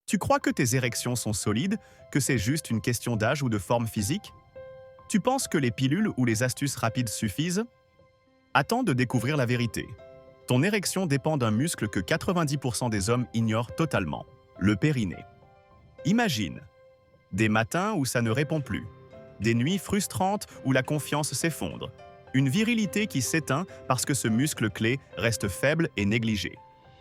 Tu crois que tes érections sont solides, que c'est juste une question d'âge ou de forme physique? Tu penses que les pilules ou les astuces rapides suffisent? Attends de découvrir la vérité. Ton érection dépend d'un muscle que 90% des hommes ignorent totalement, le périnée. Imagine des matins où ça ne répond plus, des nuits frustrantes où la confiance s'effondre, une virilité qui s'éteint parce que ce muscle clé reste faible et négligé.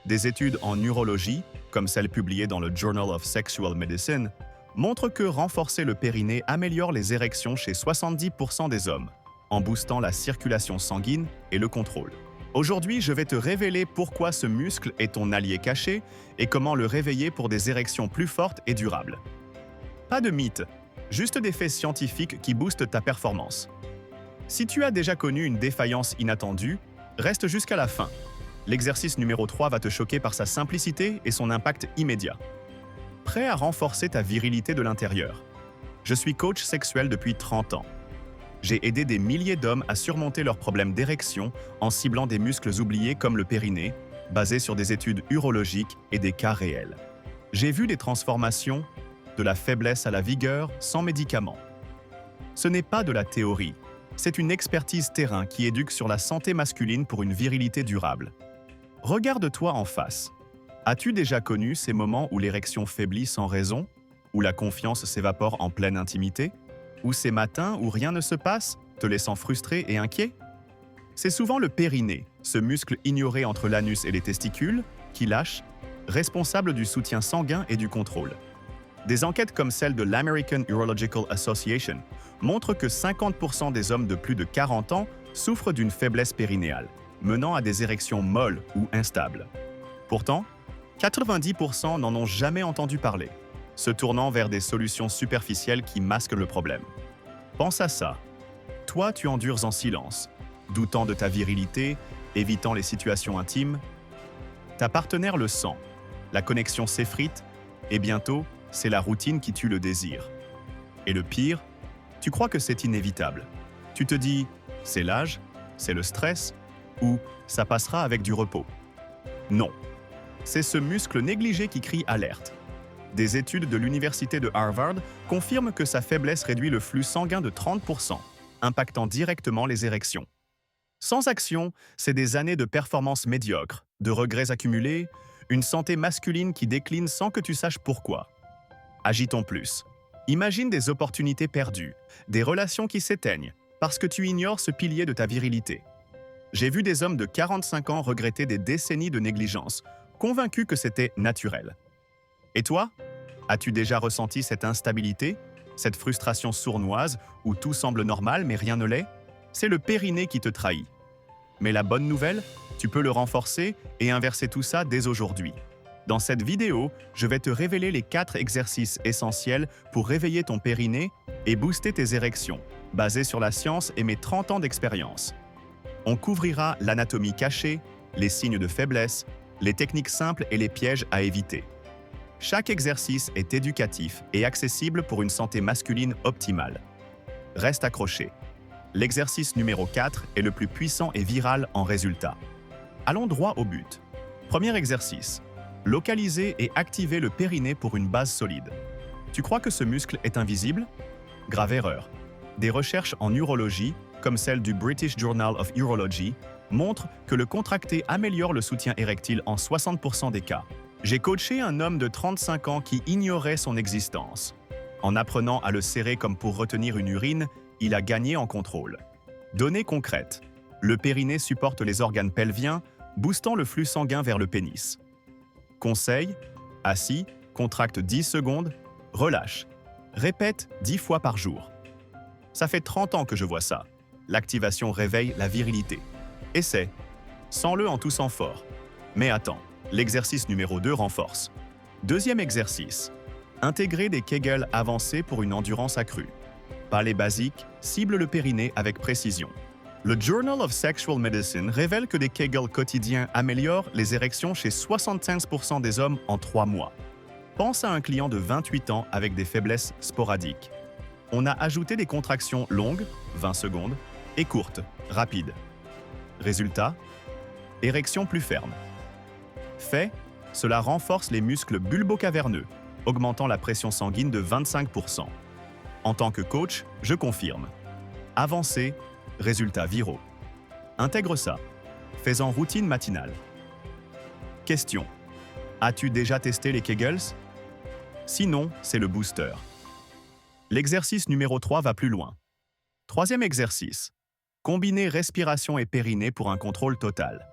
Des études en urologie, comme celle publiée dans le Journal of Sexual Medicine, montrent que renforcer le périnée améliore les érections chez 70% des hommes, en boostant la circulation sanguine et le contrôle. Aujourd'hui, je vais te révéler pourquoi ce muscle est ton allié caché et comment le réveiller pour des érections plus fortes et durables. Pas de mythe, juste des faits scientifiques qui boostent ta performance. Si tu as déjà connu une défaillance inattendue, reste jusqu'à la fin. L'exercice numéro 3 va te choquer par sa simplicité et son impact immédiat. Prêt à renforcer ta virilité de l'intérieur? Je suis coach sexuel depuis 30 ans. J'ai aidé des milliers d'hommes à surmonter leurs problèmes d'érection en ciblant des muscles oubliés comme le périnée, basés sur des études urologiques et des cas réels. J'ai vu des transformations, de la faiblesse à la vigueur, sans médicaments. Ce n'est pas de la théorie, c'est une expertise terrain qui éduque sur la santé masculine pour une virilité durable. Regarde-toi en face. As-tu déjà connu ces moments où l'érection faiblit sans raison, où la confiance s'évapore en pleine intimité, ou ces matins où rien ne se passe, te laissant frustré et inquiet? C'est souvent le périnée, ce muscle ignoré entre l'anus et les testicules, qui lâche, responsable du soutien sanguin et du contrôle. Des enquêtes comme celle de l'American Urological Association montrent que 50% des hommes de plus de 40 ans souffrent d'une faiblesse périnéale, menant à des érections molles ou instables. Pourtant, 90% n'en ont jamais entendu parler, se tournant vers des solutions superficielles qui masquent le problème. Pense à ça. Toi, tu endures en silence, doutant de ta virilité, évitant les situations intimes. Ta partenaire le sent, la connexion s'effrite, et bientôt, c'est la routine qui tue le désir. Et le pire, tu crois que c'est inévitable. Tu te dis, c'est l'âge, c'est le stress, ou ça passera avec du repos. Non. C'est ce muscle négligé qui crie alerte. Des études de l'université de Harvard confirment que sa faiblesse réduit le flux sanguin de 30%, impactant directement les érections. Sans action, c'est des années de performances médiocres, de regrets accumulés, une santé masculine qui décline sans que tu saches pourquoi. Agitons plus. Imagine des opportunités perdues, des relations qui s'éteignent, parce que tu ignores ce pilier de ta virilité. J'ai vu des hommes de 45 ans regretter des décennies de négligence, convaincus que c'était naturel. Et toi? As-tu déjà ressenti cette instabilité, cette frustration sournoise où tout semble normal mais rien ne l'est? C'est le périnée qui te trahit. Mais la bonne nouvelle, tu peux le renforcer et inverser tout ça dès aujourd'hui. Dans cette vidéo, je vais te révéler les 4 exercices essentiels pour réveiller ton périnée et booster tes érections, basés sur la science et mes 30 ans d'expérience. On couvrira l'anatomie cachée, les signes de faiblesse, les techniques simples et les pièges à éviter. Chaque exercice est éducatif et accessible pour une santé masculine optimale. Reste accroché. L'exercice numéro 4 est le plus puissant et viral en résultat. Allons droit au but. Premier exercice. Localiser et activer le périnée pour une base solide. Tu crois que ce muscle est invisible? Grave erreur. Des recherches en urologie, comme celle du British Journal of Urology, montrent que le contracter améliore le soutien érectile en 60% des cas. J'ai coaché un homme de 35 ans qui ignorait son existence. En apprenant à le serrer comme pour retenir une urine, il a gagné en contrôle. Données concrètes. Le périnée supporte les organes pelviens, boostant le flux sanguin vers le pénis. Conseil, assis, contracte 10 secondes, relâche. Répète 10 fois par jour. Ça fait 30 ans que je vois ça. L'activation réveille la virilité. Essaie. Sens-le en toussant fort. Mais attends, l'exercice numéro 2 renforce. Deuxième exercice. Intégrer des Kegels avancés pour une endurance accrue. Pas les basiques, cible le périnée avec précision. Le Journal of Sexual Medicine révèle que des Kegels quotidiens améliorent les érections chez 75% des hommes en 3 mois. Pense à un client de 28 ans avec des faiblesses sporadiques. On a ajouté des contractions longues, 20 secondes, et courtes, rapides. Résultat, érection plus ferme. Fait, cela renforce les muscles bulbo-caverneux, augmentant la pression sanguine de 25%. En tant que coach, je confirme. Avancée, résultats viraux. Intègre ça. Fais-en routine matinale. Question. As-tu déjà testé les Kegels? Sinon, c'est le booster. L'exercice numéro 3 va plus loin. Troisième exercice. Combiner respiration et périnée pour un contrôle total.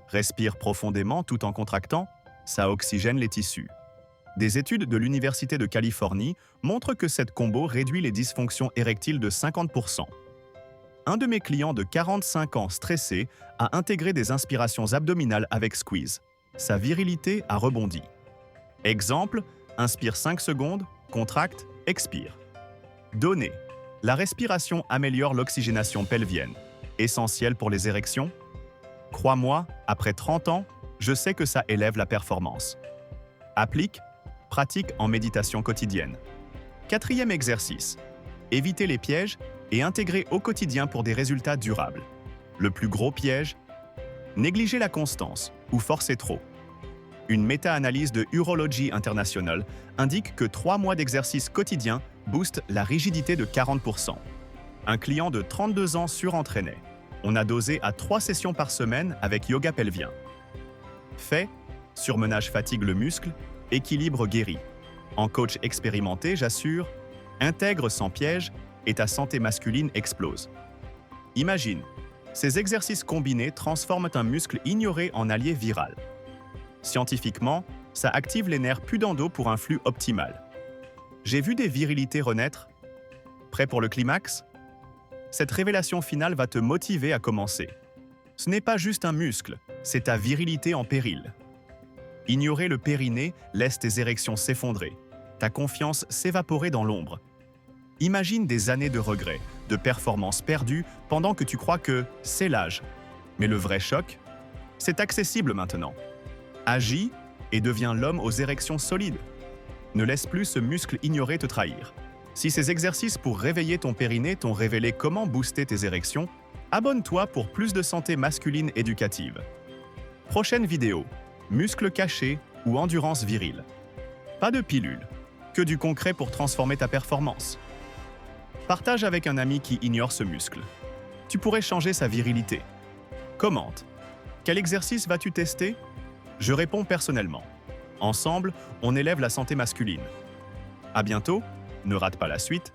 Respire profondément tout en contractant, ça oxygène les tissus. Des études de l'Université de Californie montrent que cette combo réduit les dysfonctions érectiles de 50%. Un de mes clients de 45 ans stressé a intégré des inspirations abdominales avec Squeeze. Sa virilité a rebondi. Exemple, inspire 5 secondes, contracte, expire. Données. La respiration améliore l'oxygénation pelvienne, essentielle pour les érections. Crois-moi, après 30 ans, je sais que ça élève la performance. Applique, pratique en méditation quotidienne. Quatrième exercice. Éviter les pièges et intégrer au quotidien pour des résultats durables. Le plus gros piège, négliger la constance ou forcer trop. Une méta-analyse de Urology International indique que 3 mois d'exercice quotidien boostent la rigidité de 40%. Un client de 32 ans surentraîné. On a dosé à 3 sessions par semaine avec yoga pelvien. Fait, surmenage fatigue le muscle, équilibre guéri. En coach expérimenté, j'assure, intègre sans piège et ta santé masculine explose. Imagine, ces exercices combinés transforment un muscle ignoré en allié viral. Scientifiquement, ça active les nerfs pudendaux pour un flux optimal. J'ai vu des virilités renaître. Prêt pour le climax? Cette révélation finale va te motiver à commencer. Ce n'est pas juste un muscle, c'est ta virilité en péril. Ignorer le périnée laisse tes érections s'effondrer, ta confiance s'évaporer dans l'ombre. Imagine des années de regrets, de performances perdues pendant que tu crois que c'est l'âge. Mais le vrai choc, c'est accessible maintenant. Agis et deviens l'homme aux érections solides. Ne laisse plus ce muscle ignoré te trahir. Si ces exercices pour réveiller ton périnée t'ont révélé comment booster tes érections, abonne-toi pour plus de santé masculine éducative. Prochaine vidéo, muscles cachés ou endurance virile. Pas de pilule, que du concret pour transformer ta performance. Partage avec un ami qui ignore ce muscle. Tu pourrais changer sa virilité. Commente. Quel exercice vas-tu tester? Je réponds personnellement. Ensemble, on élève la santé masculine. À bientôt, ne rate pas la suite.